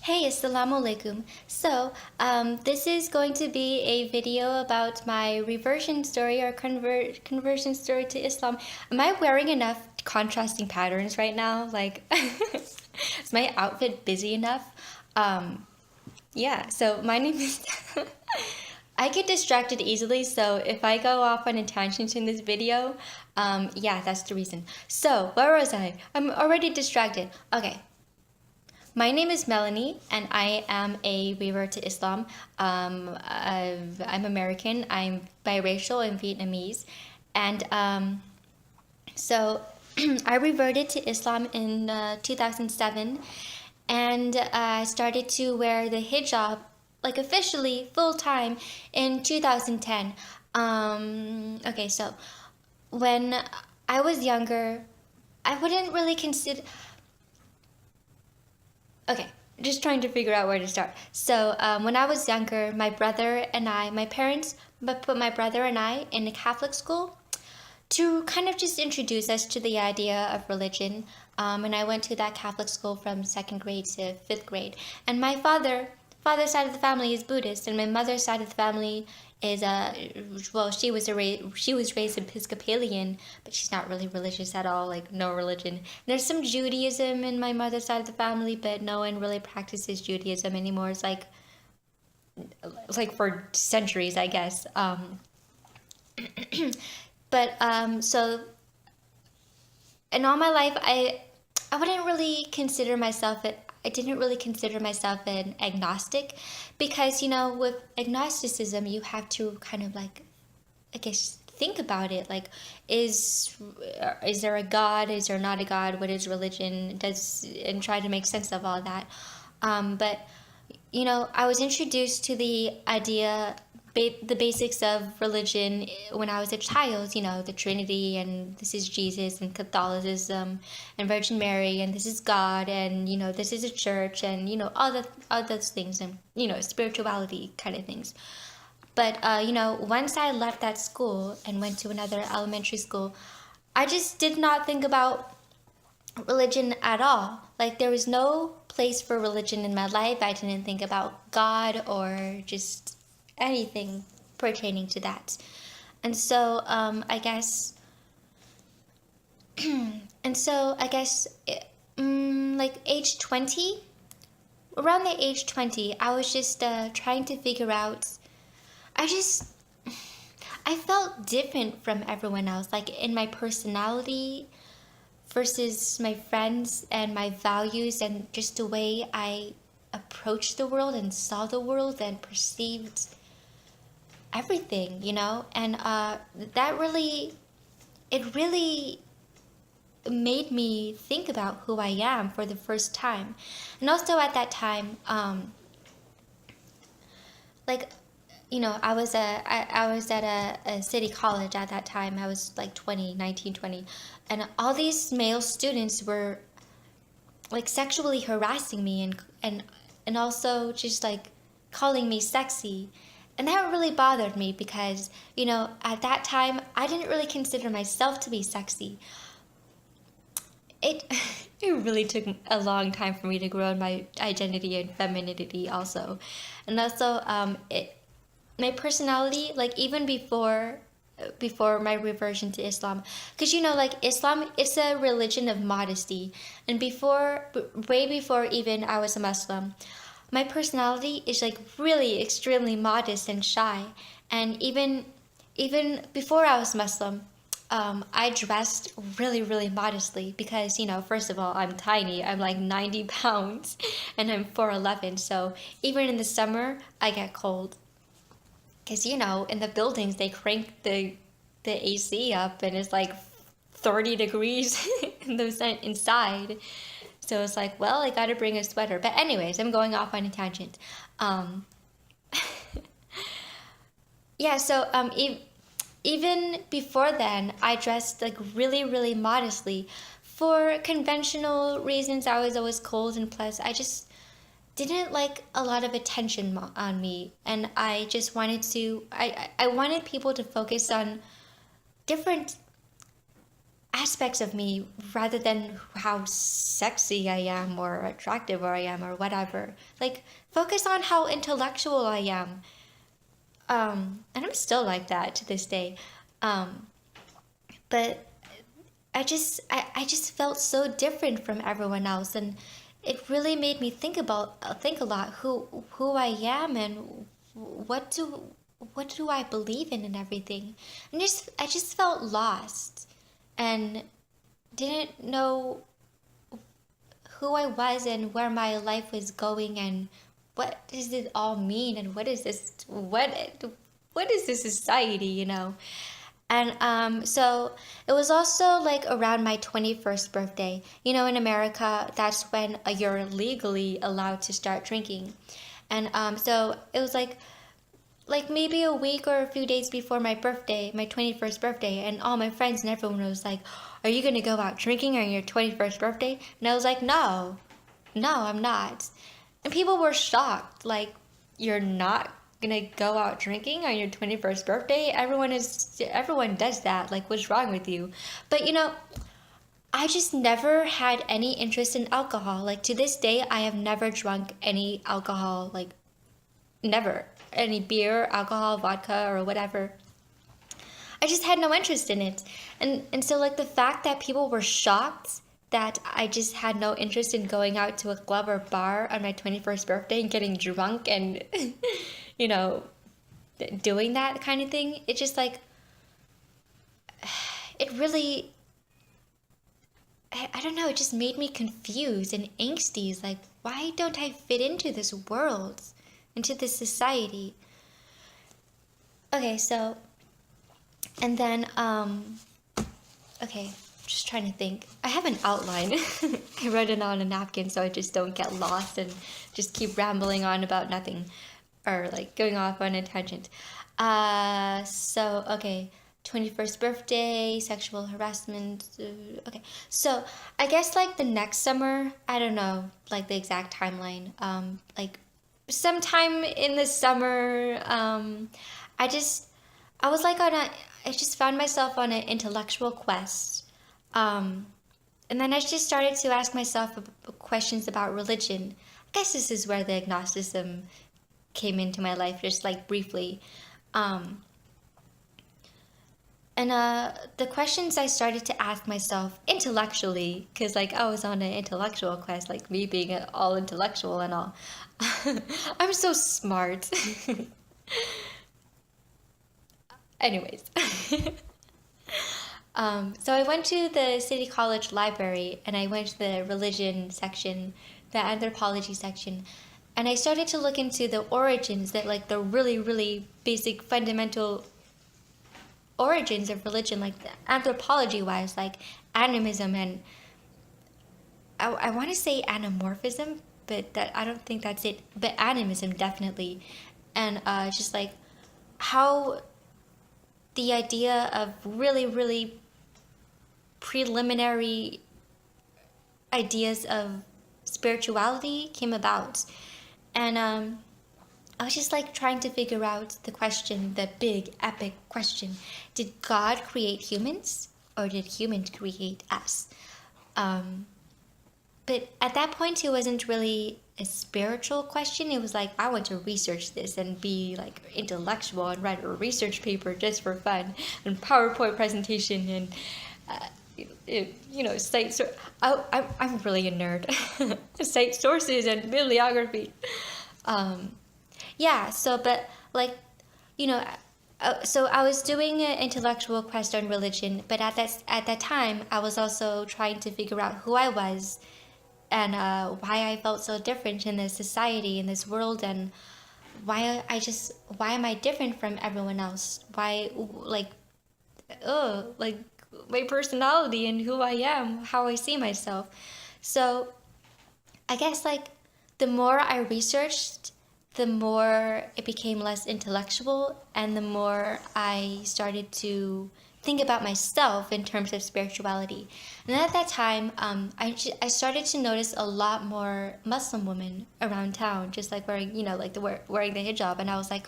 Hey, Assalamu alaikum. This is going to be a video about my reversion story or conversion story to Islam. Am I wearing enough contrasting patterns right now? Like, is my outfit busy enough? Yeah, so my name is. I get distracted easily, so if I go off on a tangent in this video, yeah, that's the reason. So, where was I? I'm already distracted. Okay. My name is Melanie, and I am a Revert to Islam. I'm American. I'm biracial and Vietnamese, and so I reverted to Islam in 2007, and I started to wear the hijab like officially full time in 2010. Okay, so when I was younger, I wouldn't really consider. Okay, just trying to figure out where to start. When I was younger, my parents put my brother and I in a Catholic school to kind of just introduce us to the idea of religion. And I went to that Catholic school from second grade to fifth grade. And my father's side of the family is Buddhist, and my mother's side of the family is she was raised Episcopalian, but she's not really religious at all, like no religion. There's some Judaism in my mother's side of the family, but no one really practices Judaism anymore. It's like for centuries, I guess. So in all my life, I wouldn't really consider myself I didn't really consider myself an agnostic, because with agnosticism you have to kind of like, I guess, think about it, like is there a God, is there not a God, what is religion, and try to make sense of all that. But I was introduced to the idea, the basics of religion when I was a child, the Trinity, and this is Jesus, and Catholicism, and Virgin Mary, and this is God, and this is a church, and all those things, and spirituality kind of things. But once I left that school and went to another elementary school, I just did not think about religion at all. Like, there was no place for religion in my life. I didn't think about God or just anything pertaining to that. And so I guess like age 20, around the age 20, I was just trying to figure out, I felt different from everyone else, like in my personality versus my friends, and my values, and just the way I approached the world and saw the world and perceived everything, and that really, it really made me think about who I am for the first time. And also at that time, like, I was at a city college at that time. I was like 19, 20, and all these male students were like sexually harassing me, and also just like calling me sexy. And that really bothered me because, at that time, I didn't really consider myself to be sexy. It it really took a long time for me to grow in my identity and femininity also. And also, my personality, like even before my reversion to Islam, because like Islam, it's a religion of modesty, and way before even I was a Muslim, my personality is like really extremely modest and shy. And even before I was Muslim, I dressed really, really modestly because, first of all, I'm tiny. I'm like 90 pounds and I'm 4'11". So even in the summer, I get cold. Because, in the buildings, they crank the AC up and it's like 30 degrees inside. So it's like, well, I gotta bring a sweater. But anyways, I'm going off on a tangent. Yeah, so even before then, I dressed like really, really modestly. For conventional reasons, I was always cold, and plus, I just didn't like a lot of attention on me. And I just wanted I wanted people to focus on different aspects of me rather than how sexy I am or attractive I am or whatever. Like, focus on how intellectual I am. And I'm still like that to this day. Um, but I just felt so different from everyone else, and it really made me think a lot who I am and what do what do I believe in and everything. And I just felt lost and didn't know who I was and where my life was going and what does it all mean and what is this society, you know? And so it was also like around my 21st birthday. You know, in America, that's when you're legally allowed to start drinking. And so it was like maybe a week or a few days before my birthday, my 21st birthday, and all my friends and everyone was like, "Are you going to go out drinking on your 21st birthday?" And I was like, "No. No, I'm not." And people were shocked, like, "You're not gonna go out drinking on your 21st birthday? Everyone does that. Like, what's wrong with you?" But you know, I just never had any interest in alcohol. Like, to this day, I have never drunk any alcohol, like, never. Any beer, alcohol, vodka, or whatever. I just had no interest in it. And so, like, the fact that people were shocked that I just had no interest in going out to a club or bar on my 21st birthday and getting drunk and, you know, doing that kind of thing, it just like, it really, I don't know, it just made me confused and angsty. It's like, why don't I fit into this world, into this society? Okay, so, and then, okay, just trying to think. I have an outline. I wrote it on a napkin so I just don't get lost and just keep rambling on about nothing or like going off on a tangent. So, okay, 21st birthday, sexual harassment. Okay, so I guess like the next summer, I don't know, like the exact timeline. Like sometime in the summer, I just, I was like I just found myself on an intellectual quest. And then I just started to ask myself questions about religion. I guess this is where the agnosticism came into my life, just like briefly. Um, and the questions I started to ask myself intellectually, because like I was on an intellectual quest, like me being all intellectual and all. I'm so smart. Anyways. So I went to the City College library and I went to the religion section, the anthropology section, and I started to look into the origins, that like the really, really basic fundamental origins of religion, like anthropology wise, like animism and I want to say anamorphism, but that I don't think that's it. But animism definitely, and just like how the idea of really, really preliminary ideas of spirituality came about. And I was just like trying to figure out the question, the big epic question. Did God create humans or did humans create us? But at that point, it wasn't really a spiritual question. It was like, I want to research this and be like intellectual and write a research paper just for fun and PowerPoint presentation and, you know, I'm really a nerd. Cite sources and bibliography. Yeah, so, but like, you know, so I was doing an intellectual quest on religion, but at that time, I was also trying to figure out who I was and why I felt so different in this society, in this world, and why am I different from everyone else? Why, like my personality and who I am, how I see myself. So I guess like the more I researched, the more it became less intellectual, and the more I started to think about myself in terms of spirituality. And at that time, I started to notice a lot more Muslim women around town, just like wearing, you know, like wearing the hijab. And I was like,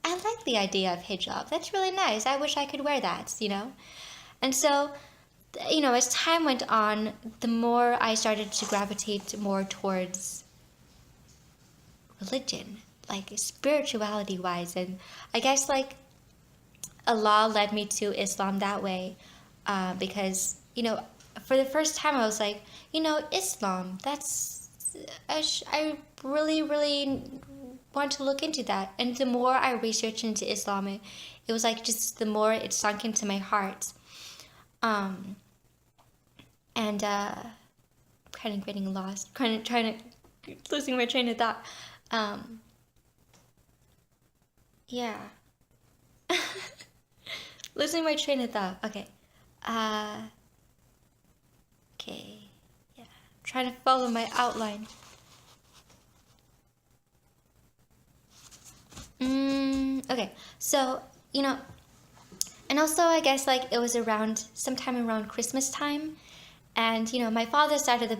I like the idea of hijab. That's really nice. I wish I could wear that, you know? And so, as time went on, the more I started to gravitate more towards religion, like spirituality wise. And I guess like Allah led me to Islam that way, because, for the first time I was like, Islam, I really, really want to look into that. And the more I researched into Islam, it was like just the more it sunk into my heart. And kind of getting lost, trying to losing my train of thought. Yeah. Losing my train of thought. Okay. Okay. Yeah. Trying to follow my outline. Okay. So, and also I guess like it was sometime around Christmas time. And, my father's side of the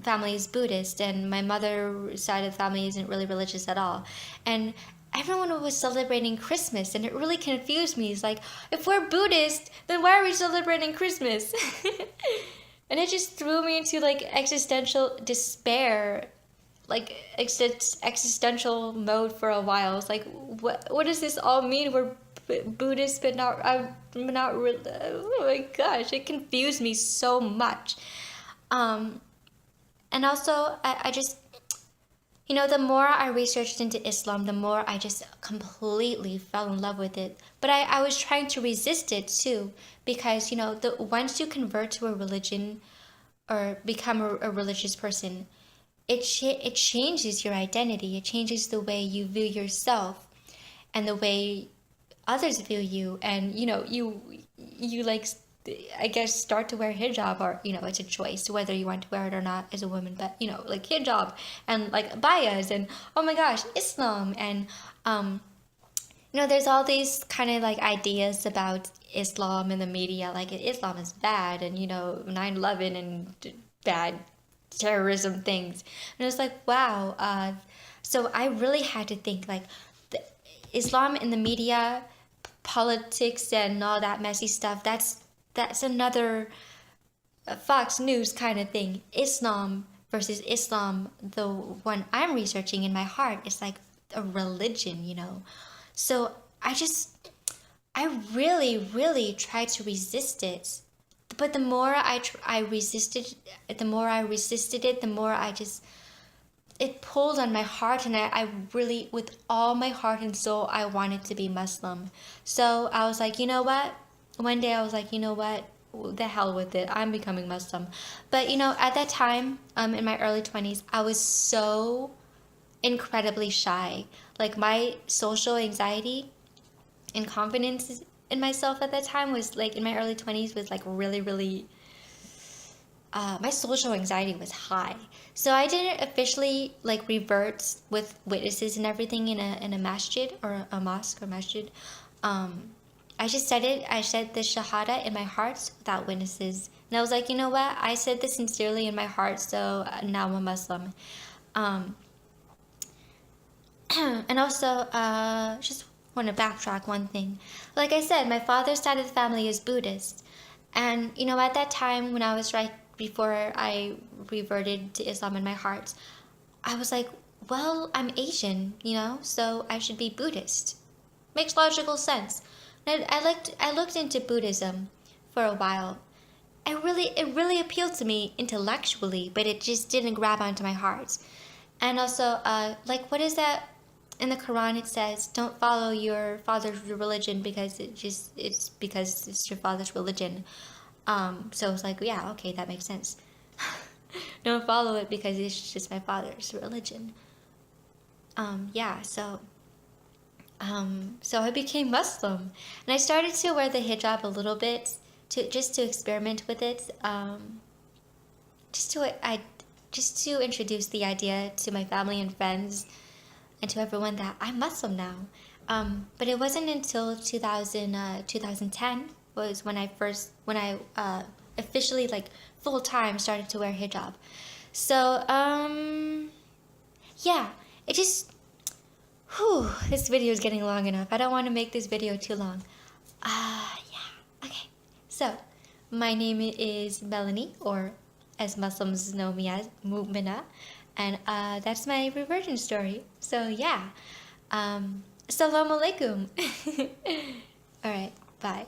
family is Buddhist, and my mother's side of the family isn't really religious at all. And everyone was celebrating Christmas, and it really confused me. It's like, if we're Buddhist, then why are we celebrating Christmas? And it just threw me into, like, existential despair, like, existential mode for a while. I was like, what does this all mean? We're Buddhist, but I'm not really. Oh my gosh, it confused me so much. And also, I just, the more I researched into Islam, the more I just completely fell in love with it. But I was trying to resist it too, because, once you convert to a religion or become a religious person, it changes your identity. It changes the way you view yourself and the way others view you. And, you like, I guess, start to wear hijab, or, it's a choice whether you want to wear it or not as a woman, but, like hijab and like abayas and, oh my gosh, Islam. And, there's all these kind of like ideas about Islam in the media, like Islam is bad, and, 9/11 and bad terrorism things. And it was like, wow. So I really had to think, like, Islam in the media, politics, and all that messy stuff, that's another Fox News kind of thing. Islam versus Islam, the one I'm researching in my heart, is like a religion, So I really, really tried to resist it. But the more I resisted it, the more it pulled on my heart, and I really, with all my heart and soul, I wanted to be Muslim. So I was like, what? One day I was like, what? The hell with it. I'm becoming Muslim. But, at that time, in my early 20s, I was so incredibly shy. Like, my social anxiety and confidence in myself at that time was, like, in my early 20s, was, like, really, really... my social anxiety was high. So I didn't officially, like, revert with witnesses and everything in a masjid, or a mosque or masjid. I just said it. I said the shahada in my heart without witnesses. And I was like, what? I said this sincerely in my heart, so now I'm a Muslim. And also, just want to backtrack one thing. Like I said, my father's side of the family is Buddhist. And, at that time, when I was before I reverted to Islam in my heart, I was like, well, I'm Asian, so I should be Buddhist. Makes logical sense. And I looked into Buddhism for a while. It really appealed to me intellectually, but it just didn't grab onto my heart. And also, like, what is that? In the Quran, it says, don't follow your father's religion because it's because it's your father's religion. So it's like, yeah, okay, that makes sense. Don't follow it because it's just my father's religion. Yeah, so I became Muslim, and I started to wear the hijab a little bit to experiment with it, just to introduce the idea to my family and friends and to everyone that I'm Muslim now. But it wasn't until 2010 was when I officially, like, full time started to wear hijab. So yeah, it just... this video is getting long enough. I don't want to make this video too long. Yeah, okay. So, My name is Melanie, or as Muslims know me as Mu'mina, and that's my reversion story. So yeah, Assalamu alaikum. All right, bye.